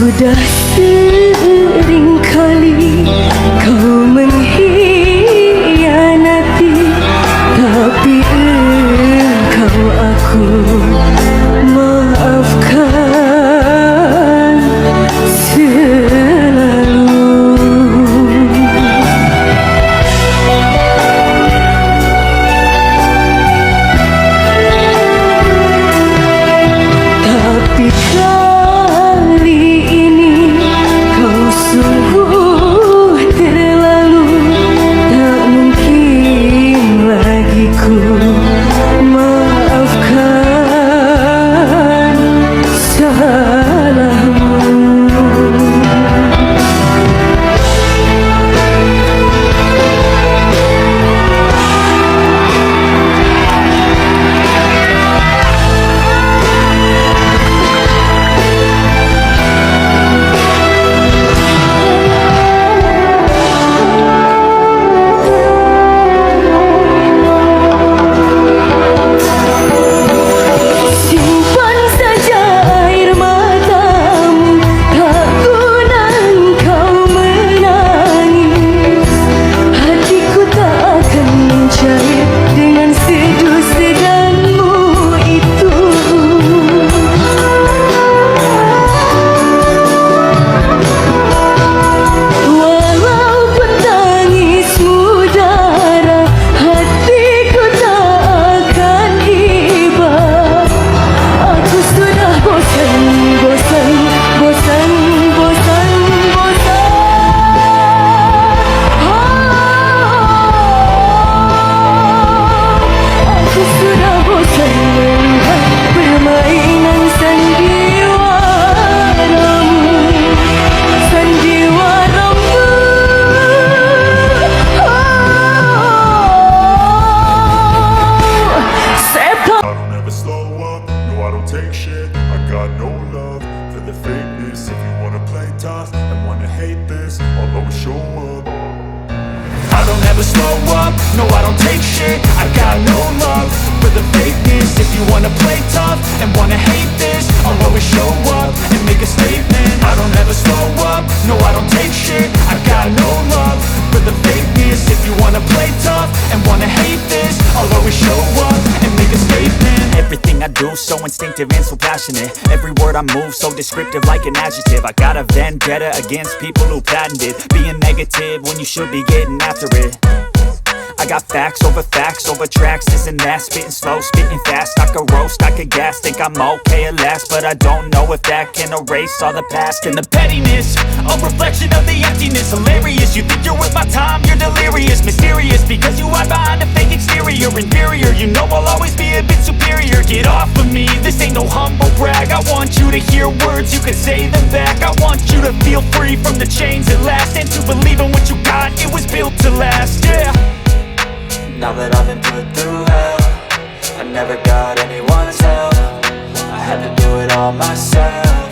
Sudah sering kali kau mengkhianati, tapi engkau aku maafkan selalu. Tapi kali ini kau sungguh terlalu, tak mungkin lagi ku maafkan salahmu. Simpan saja air matamu, tak guna engkau menangis. Hatiku tak akan mencair dengan seduh sedanmu itu. Walaupun tangismu darah, hatiku tak akan iba. Aku sudah bosan, bosan, bosan, bosan, bosan. Aku sudah bosan melihat permainan sandiwaramu, sandiwaramu. Sepak I don't ever slow up, no I don't take shit. I got no love for the fakeness. If you wanna play tough and wanna hate this, I'll always show up. I don't ever slow up, no I don't take shit. I got no love for the fakeness. If you wanna play tough and wanna hate this, I'll always show up and make a statement. I don't ever slow up, no I don't take shit. I got no love for the fakeness. If you wanna play tough and wanna hate this, I'll always show up and make a statement. Everything I do so instinctive and so passionate. Every word I move so descriptive like an adjective. I got a vendetta against people who patented being negative when you should be getting after it. I got facts over tracks, this and that. Spitting slow, spitting fast. I could roast, I could gas. Think I'm okay at last, but I don't know if that can erase all the past. And the pettiness, a reflection of the emptiness. Hilarious, you think you're worth my time, you're delirious. Mysterious, because you hide behind a fake exterior. Inferior, you know I'll always be a bit superior. Get off of me, this ain't no humble brag. I want you to hear words, you can say them back. I want you to feel free from the chains at last, and to believe in what you got, it was built to last, yeah. Now that I've been put through hell, I never got anyone's help. I had to do it all myself.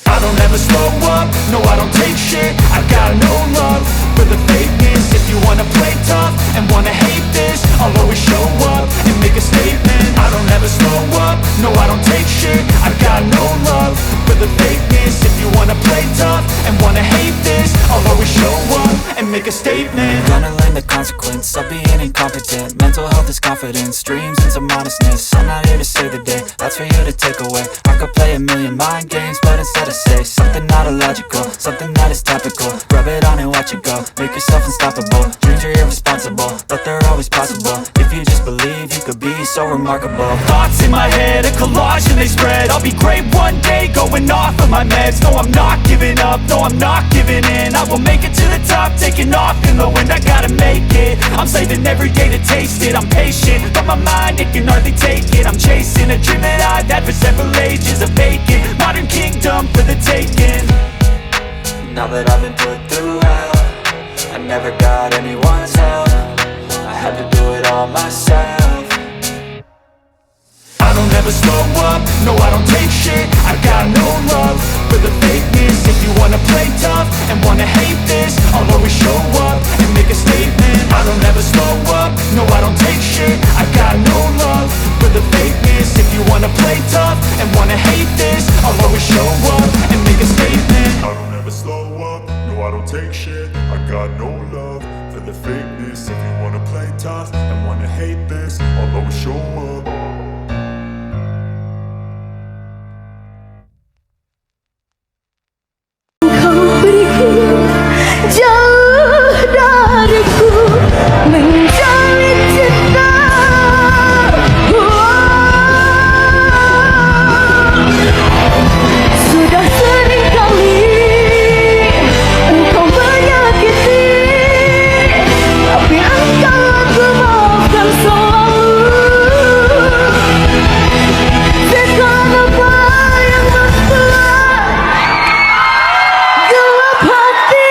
I don't ever slow up, no I don't take shit. I got no love for the fakeness. If you wanna play tough and wanna hate this, I'll always show up and make a statement. I don't ever slow up, no I don't take shit. I got no love for the fakeness. If you wanna play tough and wanna hate this, I'll always show up and make a statement. Gonna learn the consequence of being incompetent. Mental health is confidence, dreams and some honestness. I'm not here to save the day, that's for you to take away. I could play a million mind games, but instead I say something not illogical, something that is topical. Rub it on and watch it go, make yourself unstoppable. Dreams are irresponsible, but they're always possible. If you just believe, you could be so remarkable. Thoughts in my head, a collage and they spread. I'll be great one day, going off of my meds. No, I'm not giving up, no, I'm not giving in. I will make it to the top, taking off in the wind. I gotta make it, I'm saving every day to taste it. I'm patient, but my mind, it can hardly take it. I'm chasing a dream that I've had for several ages. A vacant, modern kingdom for the taking. Now that I've been put through hell, I never got anyone's help. I had to do it all myself. I don't ever slow up, no I don't take shit. I got no love for the fakeness. If you wanna play tough and wanna hate this, I'll always show up and make a statement. I don't ever slow up, no I don't take shit. I got no love for the fakeness. If you wanna play tough and wanna hate this, I'll always always show up and make a statement. I don't ever slow up, no I don't take shit. I got no love for the fakeness. If you wanna play tough and wanna hate this, I'll always show up. Kau pergi jauh dariku mencari cinta. Sudah sering kali engkau menyakiti, tapi engkau aku maafkan selalu. Segar apa yang membuat gelap hatimu.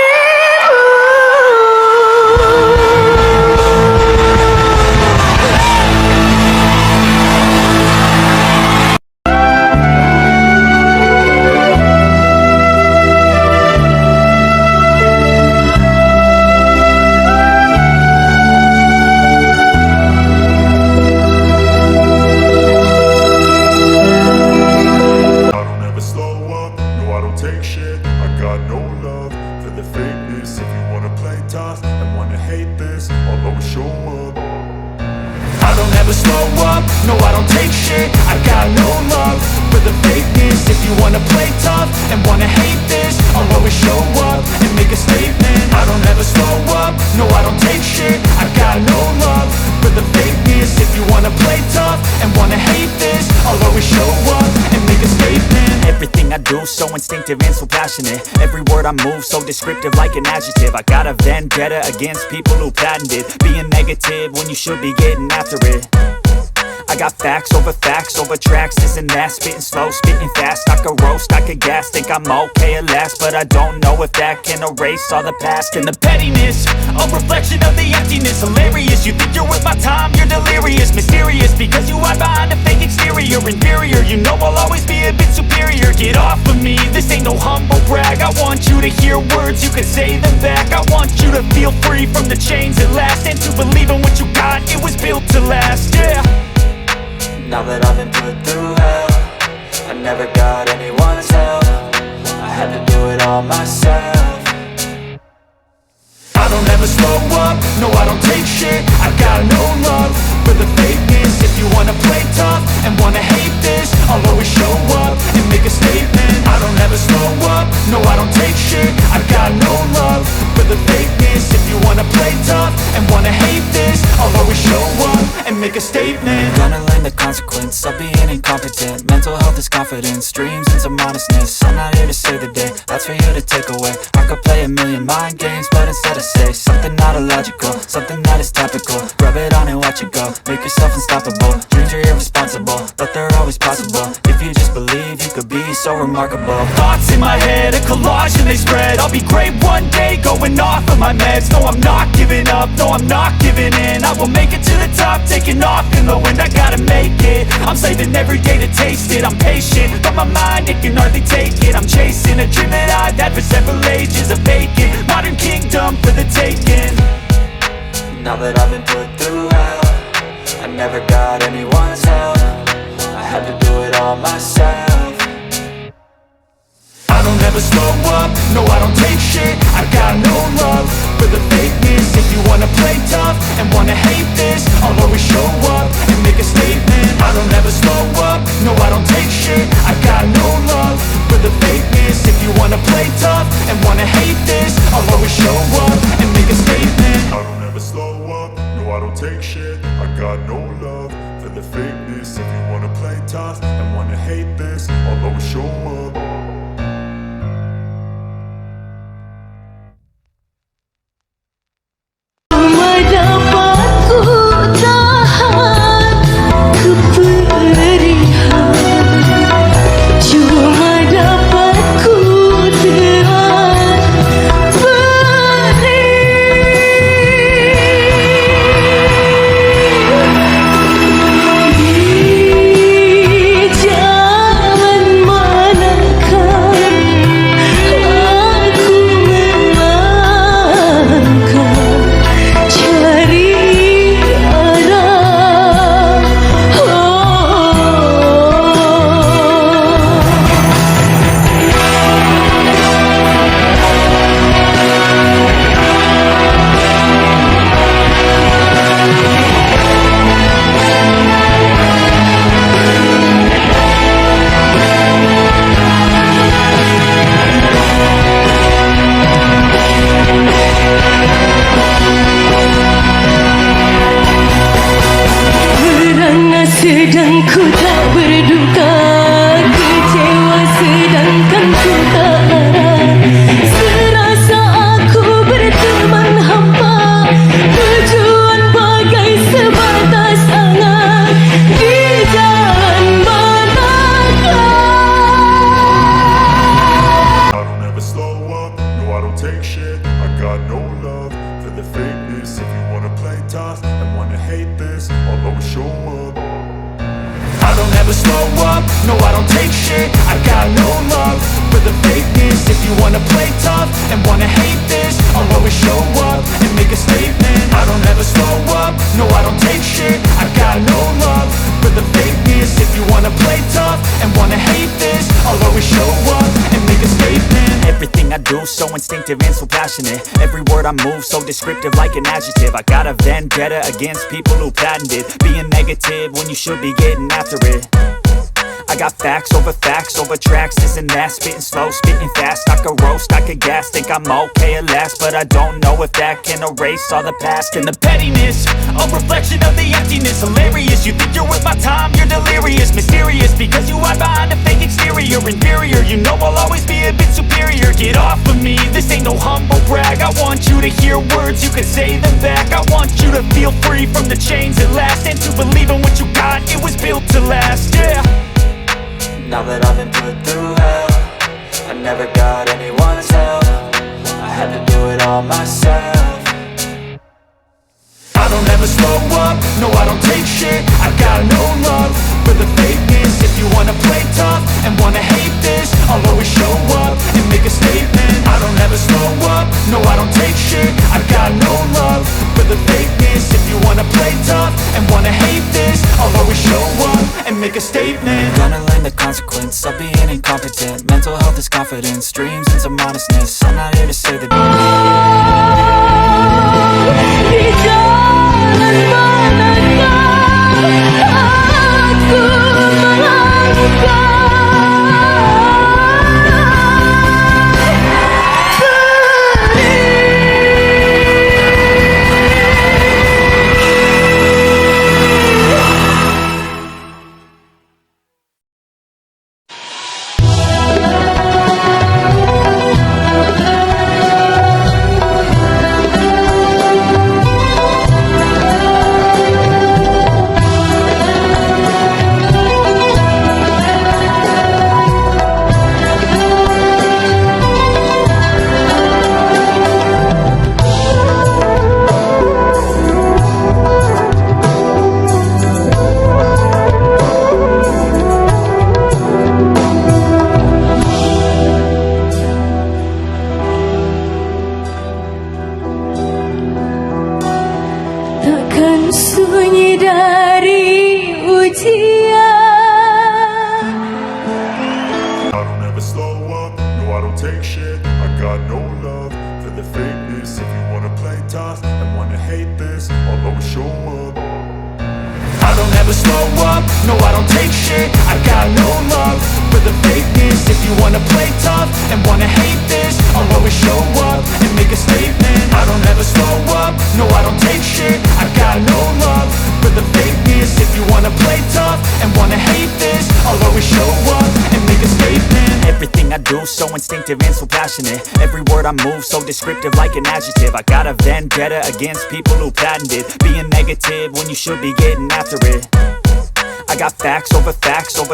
I don't ever slow up, no I don't take shit. I got no love for the fakeness. If you wanna play tough and wanna hate this, I'll always show up. I don't ever slow up, no I don't take shit. I got no love for the fakeness. If you wanna play tough and wanna hate this, I'll always show up and make a statement. I don't ever slow up, no I don't take shit. I got no love for the fakeness. If you wanna play tough and wanna hate this, I'll always show up and make a statement. Everything I do so instinctive and so passionate. Every word I move so descriptive like an adjective. I got a vendetta against people who patented being negative when you should be getting after it. I got facts over tracks, this and that. Spitting slow, spitting fast. I could roast, I could gas. Think I'm okay at last, but I don't know if that can erase all the past. And the pettiness, a reflection of the emptiness. Hilarious, you think you're worth my time, you're delirious. Mysterious, because you hide behind a fake exterior. Inferior, you know I'll always be a bit superior. Get off of me, this ain't no humble brag. I want you to hear words, you can say them back. I want you to feel free from the chains at last, and to believe in what you got, it was built to last, yeah. Now that I've been put through hell, I never got anyone's help. I had to do it all myself. I don't ever slow up, no I don't take shit. I got no love for the fakeness. If you wanna play tough and wanna hate this, I'll always show up and make a statement. I don't ever slow up, no I don't take shit. I got no love for the fakeness. If you wanna play tough and wanna hate this, I'll always show up and make a statement. Gonna learn the consequence of being incompetent. Mental health is confidence, dreams and some honestness. I'm not here to save the day, that's for you to take away. I could play a million mind games, but instead I say something not illogical, something that is topical. Rub it on and watch it go, make yourself unstoppable. Dreams are irresponsible, but they're always possible. If you just believe, you could be so remarkable. Thoughts in my head, a collage and they spread. I'll be great one day, going off of my meds. No, I'm not giving up, no, I'm not giving in. I will make it to the top, taking off in the wind. I gotta make it, I'm saving every day to taste it. I'm patient, but my mind, it can hardly take it. I'm chasing a dream that I've had for several ages. A vacant, modern kingdom for the taking. Now that I've been put through hell, I never got anyone's help. I had to do it all myself. I don't ever slow up, no I don't take shit. I got no love for the fakeness. If you wanna play tough and wanna hate this, I'll always show up and make a statement. I don't ever slow up, no I don't take shit. I got no love for the fakeness. If you wanna play tough and wanna hate this, I'll always show up and make a statement. I don't ever slow up, no I don't take shit. I got no love for the fakeness. If you wanna play tough and wanna hate this, I'll always show up. Cuma dapat ku tahan keperihan, cuma dapat ku telan beri. never slow up, no I don't take shit. I got no love for the fakeness. If you wanna play tough and wanna hate this, I'll always show up and make a statement. I don't ever slow up, no I don't take shit. I got no love for the fakeness. If you wanna play tough and wanna hate this, I'll always show up and make a statement. Everything I do so instinctive and so passionate. Every word I move so descriptive like an adjective. I got a vendetta against people who patented being negative when you should be getting after it. I got facts over tracks, this and that. Spitting slow, spitting fast. I could roast, I could gas. Think I'm okay at last, but I don't know if that can erase all the past. And the pettiness, a reflection of the emptiness. Hilarious, you think you're worth my time, you're delirious. Mysterious, because you hide behind a fake exterior. Inferior, you know I'll always be a bit superior. Get off of me, this ain't no humble brag. I want you to hear words, you can say them back. I want you to feel free from the chains at last, and to believe in what you got, it was built to last, yeah. Now that I've been put through hell, I never got anyone's help. I had to do it all myself. I don't ever slow up, no I don't take shit. I got no love for the fakeness. If you wanna play tough and wanna hate this, I'll always show up and make a statement. I don't ever slow up, no I don't take shit. I got no love for the fakeness. If you wanna play tough and wanna hate this, I'll always show up and make a statement. Gonna learn the consequence of being incompetent. Mental health is confidence, dreams into modestness. I'm not here to say that Di jalan manakah aku melangkah? Takkan sunyi dari ujian. I don't ever slow up, no I don't take shit. I got no love for the fakeness. If you wanna play tough and wanna hate this, I'll always show up. I don't ever slow up, no I don't take shit. I got no love for the fakeness. If you wanna play tough and wanna hate this, I'll always show up and make a statement. I don't ever slow up, no I don't take shit. I got no love for the fakeness. If you wanna play tough and wanna hate this, I'll always show up and make a statement. Everything I do so instinctive and so passionate. Every word I move so descriptive like an adjective. I got a vendetta against people who patented being negative when you should be getting after it. I got facts over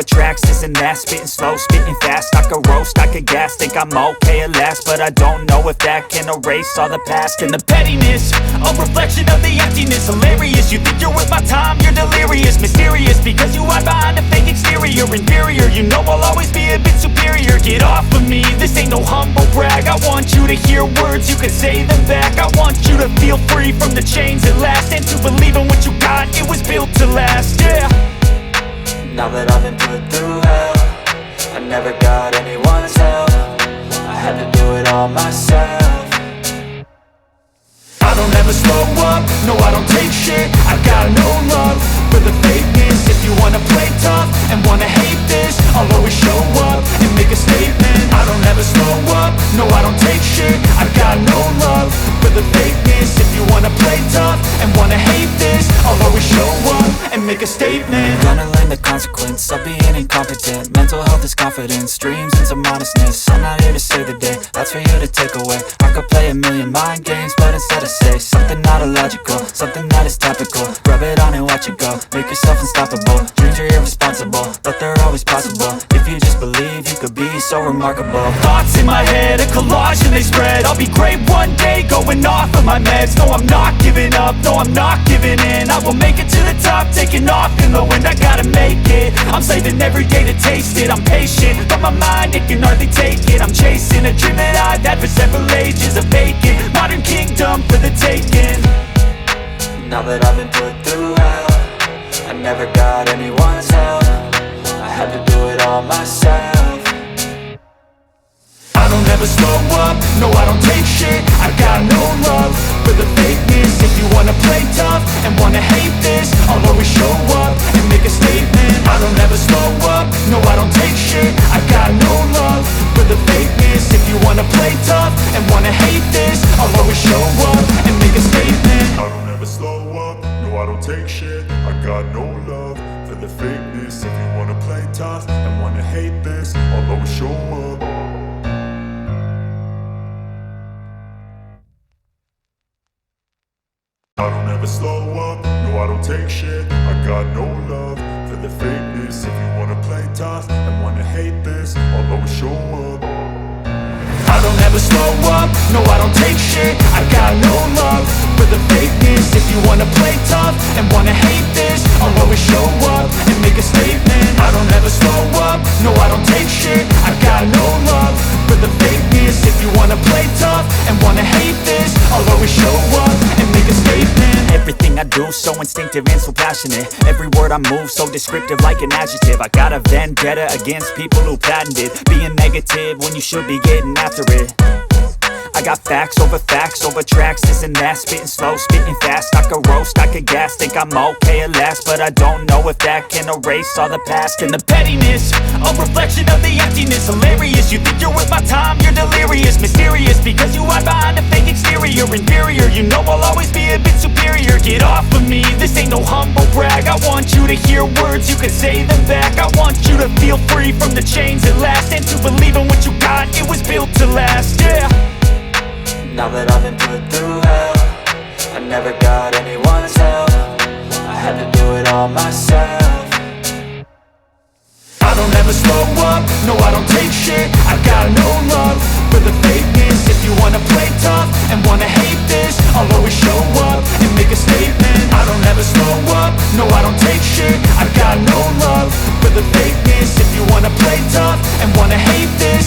tracks, this and that. Spitting slow, spitting fast. I could roast, I could gas. Think I'm okay at last, but I don't know if that can erase all the past. And the pettiness, a reflection of the emptiness. Hilarious, you think you're worth my time, you're delirious. Mysterious, because you hide behind a fake exterior. Inferior, you know I'll always be a bit superior. Get off of me, this ain't no humble brag. I want you to hear words, you can say them back. I want you to feel free from the chains at last, and to believe in what you got, it was built to last, yeah. now that I've been put through hell, I never got anyone's help. I had to do it all myself. I don't ever slow up, no I don't take shit. I got no love for the fakeness. If you wanna play tough and wanna hate this, I'll always show up and make a statement. I don't ever slow up, no I don't take shit. I got no love for the fakeness. If you wanna play tough and wanna hate this, I'll always show up and make a statement. Gonna learn the consequence of being incompetent. Mental health is confidence, dreams into modestness. I'm not here to save the day, that's for you to take away. I could play a million mind games, but instead I say something not illogical, something that is topical. Rub it on and watch it go, make yourself unstoppable. Dreams are irresponsible, but they're always possible. If you just believe, you could be so remarkable. Thoughts in my head, a collage and they spread. I'll be great one day, going off of my meds. No, I'm not giving up, no, I'm not giving in. I will make it to the top, take taking off in the wind, I gotta make it. I'm saving every day to taste it. I'm patient, but my mind, it can hardly take it. I'm chasing a dream that I've had for several ages. A vacant, modern kingdom for the taking. Now that I've been put through hell, I never got anyone's help. I had to do it all myself. I don't ever slow up, no I don't take shit. I got no love for the fakeness. If you wanna play tough and wanna hate this, I'll always show up and make a statement. I don't ever slow up, no I don't take shit. I got no love for the fakeness. If you wanna play tough and wanna hate this, I'll always show up and make a statement. I don't ever slow up, no I don't take shit. I got no love for the fakeness. If you wanna play tough and wanna hate this, I'll always show up. I don't ever slow up, no I don't take shit. I got no love for the fakeness. If you wanna play tough and wanna hate this, I'll always show up. I don't ever slow up, no I don't take shit. I got no love for the fakeness. If you wanna play tough and wanna hate this, I'll always show up and make a statement. I don't ever slow up, no I don't take shit. I got no love for the fakeness. If you wanna play tough and wanna hate this, I'll always show up and make a statement. Everything I do so instinctive and so passionate. Every word I move so descriptive like an adjective. I got a vendetta against people who patented being negative when you should be getting after it. I got facts over tracks, this and that. Spitting slow, spitting fast. I could roast, I could gas. Think I'm okay at last, but I don't know if that can erase all the past. And the pettiness, a reflection of the emptiness. Hilarious, you think you're worth my time, you're delirious. Mysterious, because you hide behind a fake exterior. Inferior, you know I'll always be a bit superior. Get off of me, this ain't no humble brag. I want you to hear words, you can say them back. I want you to feel free from the chains at last, and to believe in what you got, it was built to last, yeah. Now that I've been put through hell, I never got anyone's help. I had to do it all myself. I don't ever slow up, no I don't take shit. I got no love for the fakeness. If you wanna play tough and wanna hate this, I'll always show up and make a statement. I don't ever slow up, no I don't take shit. I got no love for the fakeness. If you wanna play tough and wanna hate this,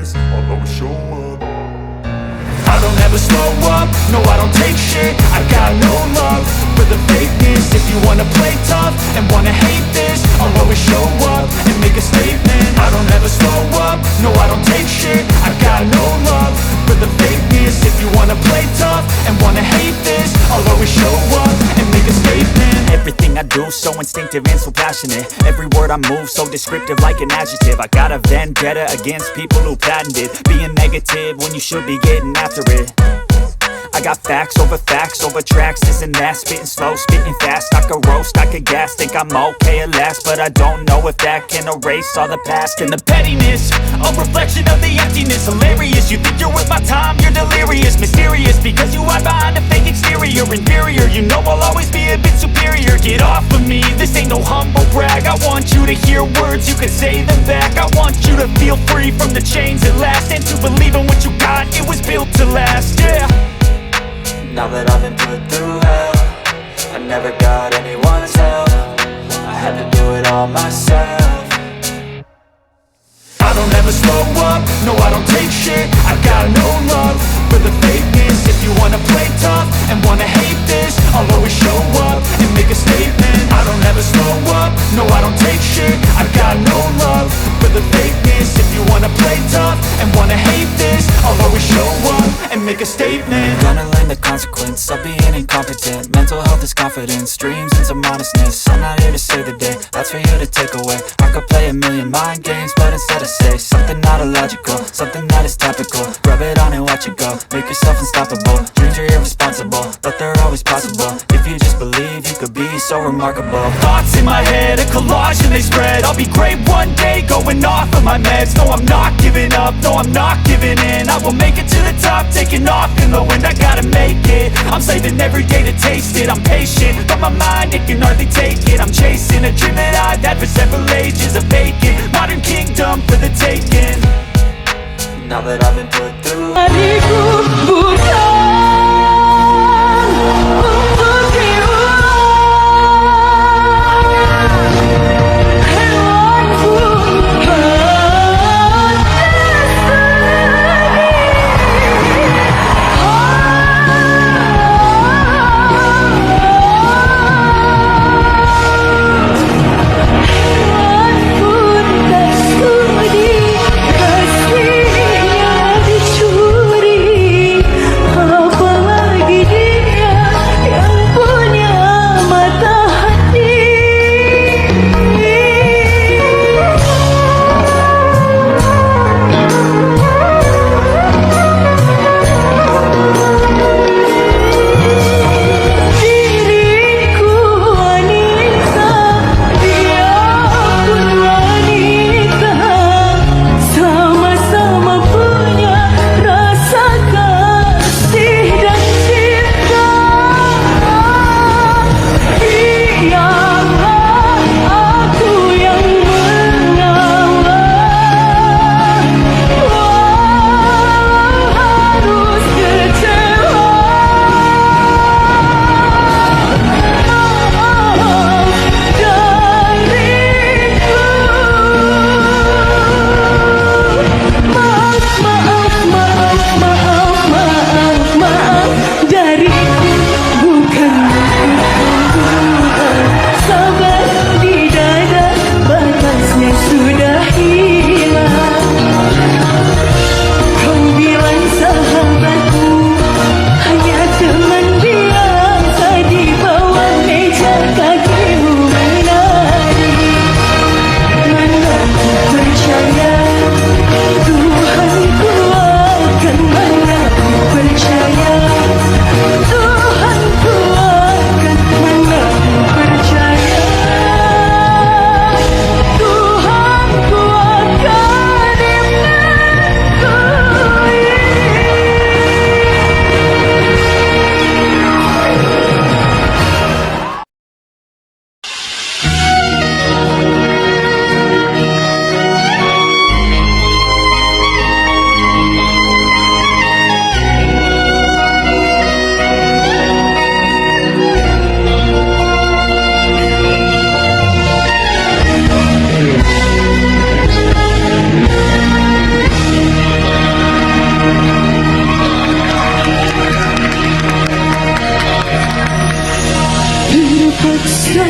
this, I'll always show up. I don't ever slow up, no I don't take shit. I got no love for the fakeness. If you wanna play tough and wanna hate this, I'll always show up and make a statement. I don't ever slow up, no I don't take shit. I got no love for the fakeness. If you wanna play tough and wanna hate this, I'll always show up and make a statement. Everything I do so instinctive and so passionate. Every word I move so descriptive like an adjective. I got a vendetta against people who patented being negative when you should be getting after it. I got facts over tracks, this and that. Spitting slow, spitting fast. I could roast, I could gas. Think I'm okay at last, but I don't know if that can erase all the past. And the pettiness, a reflection of the emptiness. Hilarious, you think you're worth my time, you're delirious. Mysterious, because you hide behind a fake exterior. Inferior, you know I'll always be a bit superior. Get off of me, this ain't no humble brag. I want you to hear words, you can say them back. I want you to feel free from the chains at last, and to believe in what you got, it was built to last, yeah. Now that I've been put through hell, I never got anyone's help. I had to do it all myself. I don't ever slow up, no I don't take shit. I got no love for the fakeness. If you wanna play tough and wanna hate this, I'll always show up and make a statement. I don't ever slow up, no I don't take shit. I got no love for the fakeness. If you wanna play tough and wanna hate this, I'll always show up and make a statement. Gonna learn the consequence of being incompetent. Mental health is confidence, dreams into modestness. I'm not here to save the day, that's for you to take away. I could play a million mind games, but instead I say something not illogical, something that is topical. Rub it on and watch it go, make yourself unstoppable. Dreams are irresponsible, but they're always possible. If you just believe, you could be so remarkable. Thoughts in my head, a collage and they spread. I'll be great one day, going off of my meds. No, I'm not giving up, no, I'm not giving in. I will make it to the top, taking off in the wind. I gotta make it, I'm saving every day to taste it. I'm patient, but my mind, it can hardly take it. I'm chasing a dream that I've had for several ages. A vacant, modern kingdom for the taking. Now that I've been put through Hariku bukan untuk diulang. Hewan pun tak sudi kasihnya dicuri.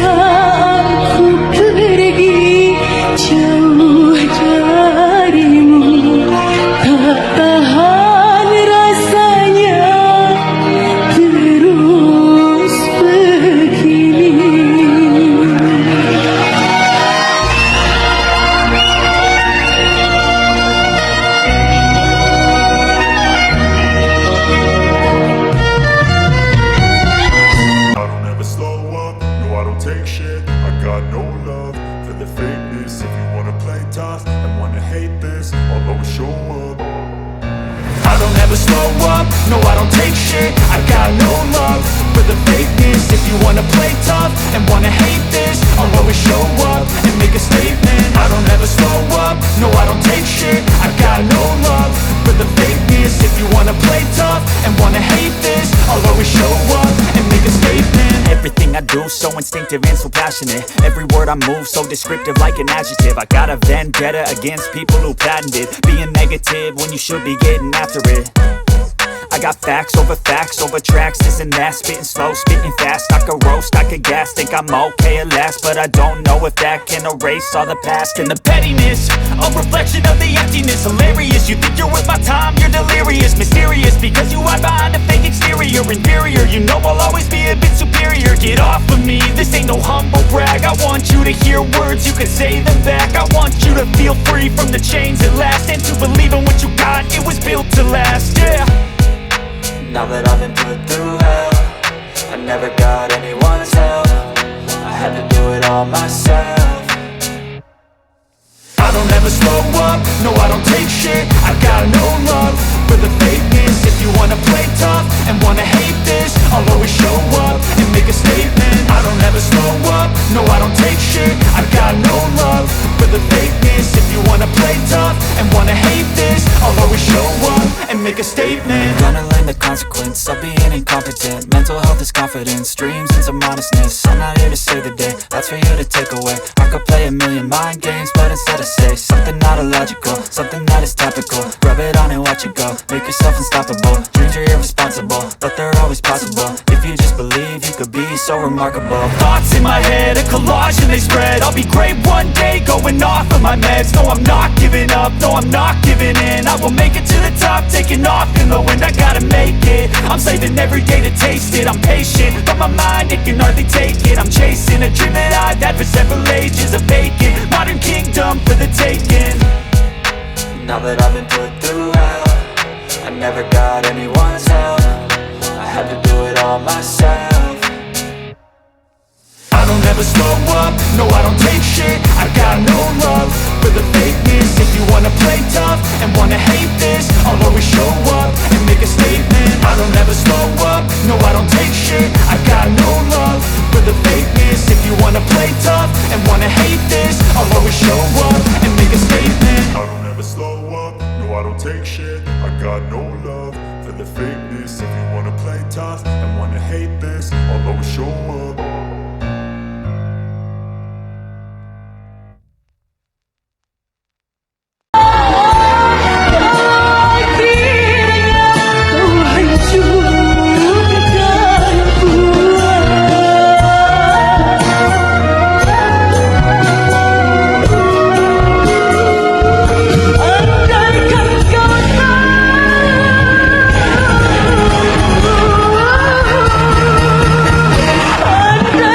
saat ku pergi jauh darimu, tak tahan rasanya terus begini. I don't ever slow up, no I don't take shit. I got no love for the fakeness. If you wanna play tough and wanna hate this, I'll always show up. I don't ever slow up, no I don't take shit. I got no love for the fakeness. If you wanna play tough and wanna hate this, I'll always show up and make a statement. I don't ever slow up, no I don't take shit. I got no love for the fakeness. If you wanna play tough and wanna hate this, I'll always show up and make a statement. Everything I do so instinctive and so passionate. Every word I move so descriptive like an adjective. I got a vendetta against people who patented being negative when you should be getting after it. I got facts over tracks, this and that. Spitting slow, spitting fast. I could roast, I could gas. Think I'm okay at last, but I don't know if that can erase all the past. And the pettiness, a reflection of the emptiness. Hilarious, you think you're worth my time, you're delirious. Mysterious, because you hide behind a fake exterior. Inferior, you know I'll always be a bit superior. Get off of me, this ain't no humble brag. I want you to hear words, you can say them back. I want you to feel free from the chains at last, and to believe in what you got, it was built to last, yeah. Now that I've been put through hell, I never got anyone's help. I had to do it all myself. I don't ever slow up, no I don't take shit. I got no love for the fakeness. If you wanna play tough and wanna hate this, I'll always show up and make a statement. I don't ever slow up, no I don't take shit. I got no love for the fakeness. If you wanna play tough and wanna hate this, I'll always show up and make a statement. Gonna learn the consequence of being incompetent. Mental health is confidence, dreams into modestness. I'm not here to save the day, that's for you to take away. I could play a million mind games, but instead I say something not illogical, something that is topical. Rub it on and watch it go, make yourself unstoppable. Dreams are irresponsible, but they're always possible. If you just believe, you could be so remarkable. Thoughts in my head, a collage and they spread. I'll be great one day, going off of my meds. No, I'm not giving up, no, I'm not giving in. I will make it to the top, taking off in the wind. I gotta make it, I'm saving every day to taste it. I'm patient, but my mind, it can hardly take it. I'm chasing a dream that I've had for several ages. A vacant, modern kingdom for the taking. Now that I've been put through hell, I never got anyone's help. I had to do it all myself. I don't ever slow up, no I don't take shit. I got no love for the fakeness. If you wanna play tough and wanna hate this, I'll always show up and make a statement. I don't ever slow up, no I don't take shit. I got no love for the fakeness. If you wanna play tough and wanna hate this, I'll always show up and make a statement. I don't ever slow up, no I don't take shit. I got no love for the fakeness. If you wanna play tough and wanna hate this, I'll always show up. Akhirnya kau hancurkan andaikan kau tahu, andaikan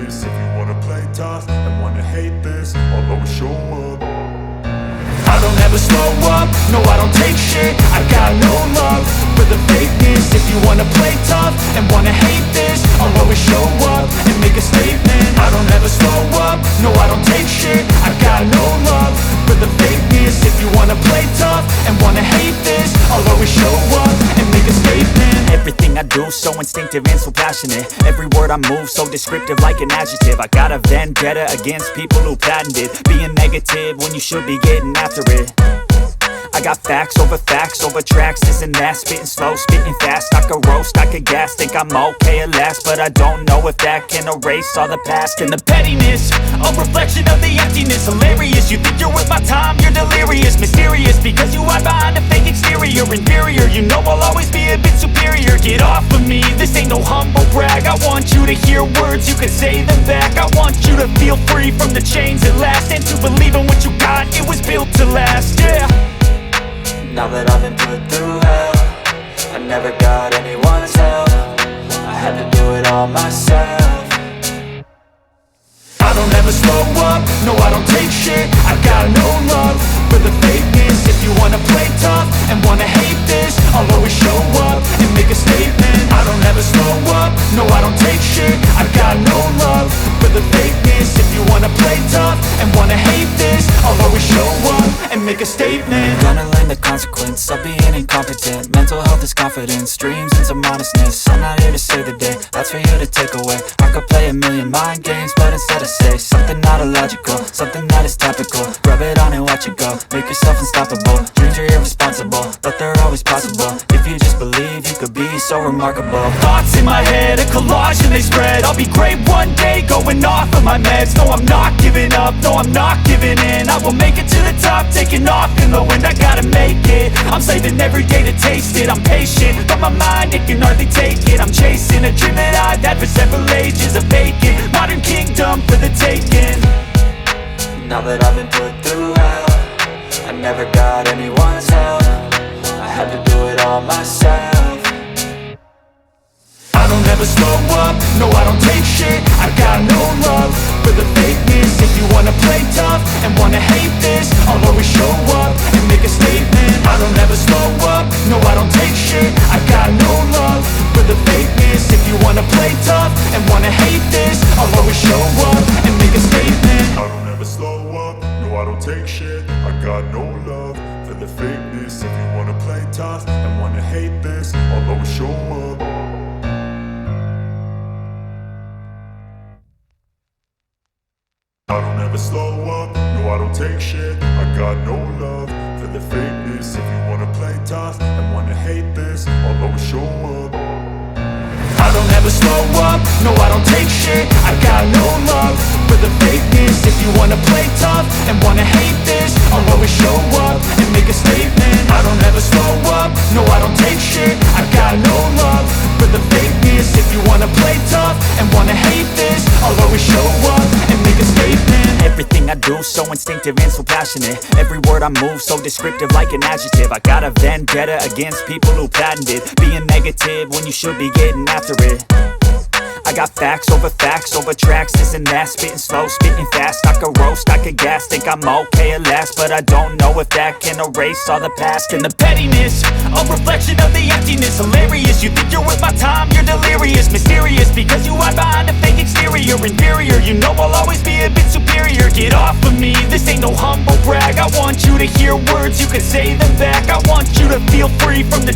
this. If you wanna play tough and wanna hate this, I'll always show up. I don't ever slow up, no I don't take shit. I got no love for the fakeness. If you wanna play tough and wanna hate this, I'll always show up and make a statement. I don't ever slow up, no I don't take shit. I got no love for the fakeness. If you wanna play tough and wanna hate this, I'll always show up and make a statement. Everything I do so instinctive and so passionate. Every word I move so descriptive like an adjective. I got a vendetta against people who patented being negative when you should be getting after it. I got facts over tracks, this and that. Spitting slow, spitting fast. I could roast, I could gas. Think I'm okay at last, but I don't know if that can erase all the past. And the pettiness, a reflection of the emptiness. Hilarious, you think you're worth my time, you're delirious. Mysterious, because you hide behind a fake exterior. Inferior, you know I'll always be a bit superior. Get off of me, this ain't no humble brag. I want you to hear words, you can say them back. I want you to feel free from the chains at last, and to believe in what you got, it was built to last, yeah. Now that I've been put through hell, I never got anyone's help. I had to do it all myself. I don't ever slow up, no I don't take shit. I got no love for the fakeness. If you wanna play tough and wanna hate this, I'll always show up and make a statement. I don't ever slow up, no I don't take shit. I got no love for the fakeness. If you wanna play tough and wanna hate this, I'll always show up and make a statement. Gonna learn the consequence of being incompetent. Mental health is confidence, dreams into modestness. I'm not here to save the day, that's for you to take away. I could play a million mind games, but instead I say something not illogical, something that is topical. Rub it on and watch it go, make yourself unstoppable. Dreams are irresponsible, but they're always possible. If you just believe, you could be so remarkable. Thoughts in my head, a collage and they spread. I'll be great one day, going off of my meds. No, I'm not giving up, no, I'm not giving in. I will make it to the top, taking off in the wind. I gotta make it, I'm saving every day to taste it. I'm patient, but my mind, it can hardly take it. I'm chasing a dream that I've had for several ages. A vacant, modern kingdom for the taking. Now that I've been put through hell, I never got anyone's help. I had to do it all myself. I don't ever slow up, no I don't take shit. I got no love for the fakeness. If you wanna play tough and wanna hate this, I'll always show up and make a statement. I don't ever slow up, no I don't take shit. I got no love for the fakeness. If you wanna play tough and wanna hate this, I'll always show up and make a statement. I don't ever slow up, no I don't take shit. I got no love for the fakeness. If you wanna play tough and wanna hate this, I'll always show up. I don't ever slow up, no I don't take shit. I got no love for the fakeness. If you wanna play tough and wanna hate this, I'll always show up. I don't ever slow up, no I don't take shit. I got no love for the fakeness. If you wanna play tough and wanna hate this, I'll always show up and make a statement. I don't ever slow up, no I don't take shit. I got no love for the fakeness. If you wanna play tough and wanna hate this, I'll always show up and make a statement. Everything I do so instinctive and so passionate. Every word I move so descriptive like an adjective. I got a vendetta against people who patented being negative when you should be getting after it. I got facts over tracks, this and that. Spitting slow, spitting fast. I could roast, I could gas. Think I'm okay at last, but I don't know if that can erase all the past. And the pettiness, a reflection of the emptiness. Hilarious, you think you're worth my time, you're delirious. Mysterious, because you hide behind a fake exterior. Inferior, you know I'll always be a bit superior. Get off of me, this ain't no humble brag. I want you to hear words, you can say them back. I want you to feel free from the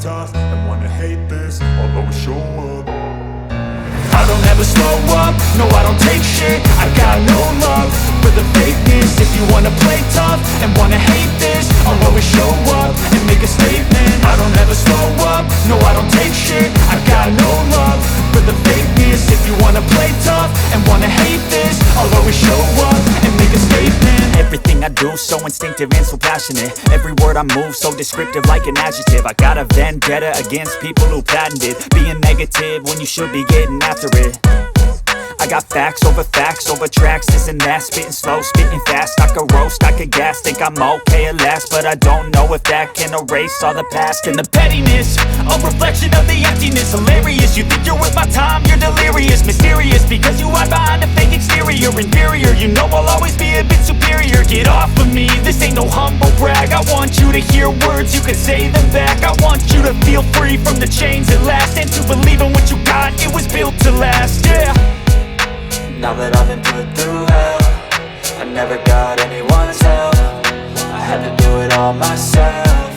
tossed and wanna hate this, I'll always show up. I don't ever slow up, no I don't take shit. I got no love for the fakeness. If you wanna play tough and wanna hate this, I'll always show up and make a statement. I don't ever slow up, no I don't take shit. I got no love for the fakeness. If you wanna play tough and wanna hate this, I'll always show up and make a statement. Everything I do so instinctive and so passionate. Every word I move so descriptive like an adjective. I got a vendetta against people who patented being negative when you should be getting after it. I got facts over tracks, this and that. Spitting slow, spitting fast. I could roast, I could gas. Think I'm okay at last, but I don't know if that can erase all the past. And the pettiness, a reflection of the emptiness. Hilarious, you think you're worth my time, you're delirious. Mysterious, because you hide behind a fake exterior. Inferior, you know I'll always be a bit superior. Get off of me, this ain't no humble brag. I want you to hear words, you can say them back. I want you to feel free from the chains at last, and to believe in what you got, it was built to last, yeah. Now that I've been put through hell, I never got anyone's help. I had to do it all myself.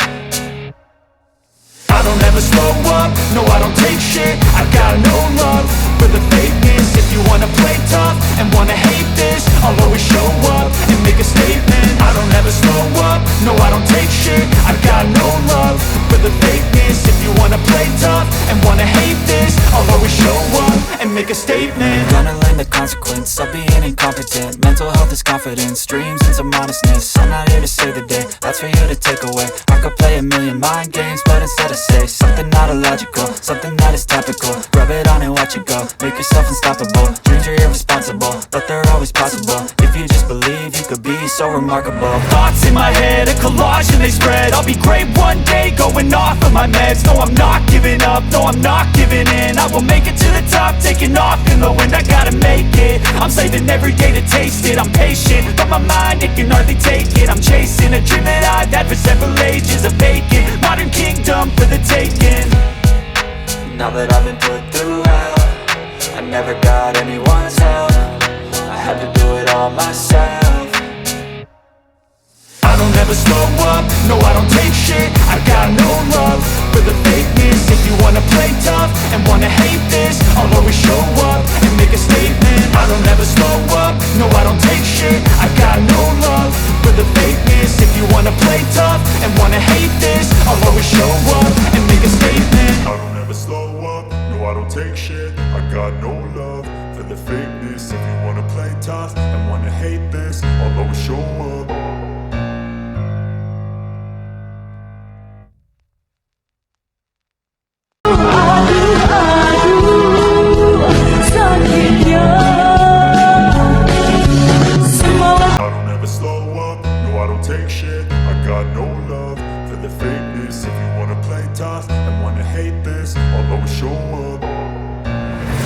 I don't ever slow up, no I don't take shit. I got no love for the fakeness. If you wanna play tough and wanna hate this, I'll always show up and make a statement. I don't ever slow up, no I don't take shit. I got no love for the fakeness. If you wanna play tough and wanna hate this, I'll always show up and make a statement. Gonna learn the consequence of being incompetent. Mental health is confidence, dreams and some honestness. I'm not here to save the day, that's for you to take away. I could play a million mind games, but instead I say something not illogical, something that is topical. Rub it on and watch it go, make yourself unstoppable. Dreams are irresponsible, but they're always possible. If you just believe, you could be so remarkable. Thoughts in my head, a collage and they spread. I'll be great one day, going off of my meds. No, I'm not giving up, no, I'm not giving in. I will make it to the top, taking off in the wind. I gotta make it, I'm saving every day to taste it. I'm patient, but my mind, it can hardly take it. I'm chasing a dream that I've had for several ages. A vacant, modern kingdom for the taking. Now that I've been put through hell, I never got anyone's help. I had to do it all myself. I don't ever slow up, no I don't take shit. I got no love for the fakeness. If you wanna play tough and wanna hate this, I'll always show up and make a statement. I don't ever slow up, no I don't take shit. I got no love for the fakeness. If you wanna play tough and wanna hate this, I'll always show up and make a statement. I don't ever slow up, no I don't take shit. I got no love for the fakeness. If you wanna play tough and wanna hate this, I'll always show up. sakitnya semalam. I don't ever slow up, no I don't take shit. I got no love for the fakeness. If you wanna play tough and wanna hate this, I'll always show up.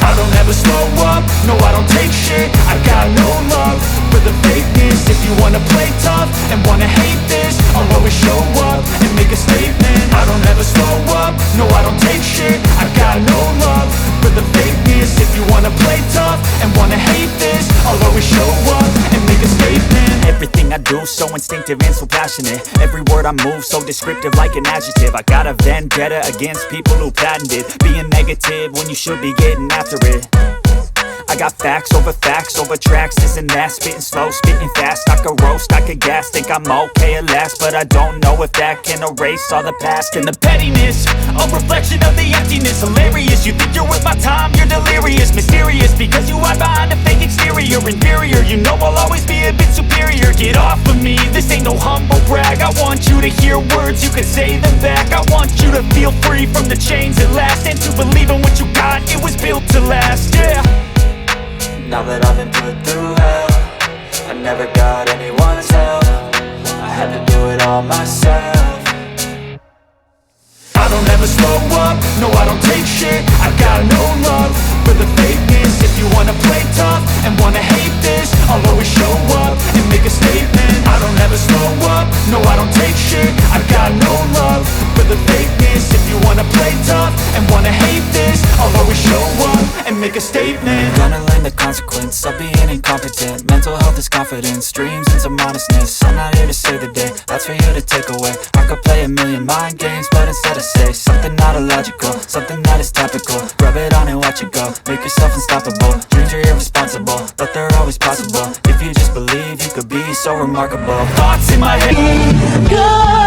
I don't ever slow up, no I don't take shit. I got no love for the fakeness. If you wanna play tough and wanna hate this, I'll always show up and make a statement. I don't ever slow up, no I don't take shit. I got no love for the fakeness. If you wanna play tough and wanna hate this, I'll always show up and make a statement. Everything I do so instinctive and so passionate. Every word I move so descriptive like an adjective. I got a vendetta against people who patented being negative when you should be getting after it. I got facts over tracks, this and that. Spitting slow, spitting fast. I could roast, I could gas. Think I'm okay at last, but I don't know if that can erase all the past. And the pettiness, a reflection of the emptiness. Hilarious, you think you're worth my time, you're delirious. Mysterious, because you hide behind a fake exterior. Inferior, you know I'll always be a bit superior. Get off of me, this ain't no humble brag. I want you to hear words, you can say them back. I want you to feel free from the chains at last, and to believe in what you got, it was built to last, yeah. Now that I've been put through hell, I never got anyone's help. I had to do it all myself. I don't ever slow up, no I don't take shit. I got no love for the fakeness. If you wanna play tough and wanna hate this, I'll always show up and make a statement. I don't ever slow up, no I don't take shit. I got no love for the fakeness. If you wanna play tough and wanna hate this, I'll always show up and make a statement. Gonna learn the consequence of being incompetent. Mental health is confidence, dreams and some honestness. I'm not here to save the day, that's for you to take away. I could play a million mind games, but instead I say something illogical, something that is topical. Rub it on and watch it go, make yourself unstoppable. Dreams are irresponsible, but they're always possible. If you just believe, you could be so remarkable. Thoughts in my head. God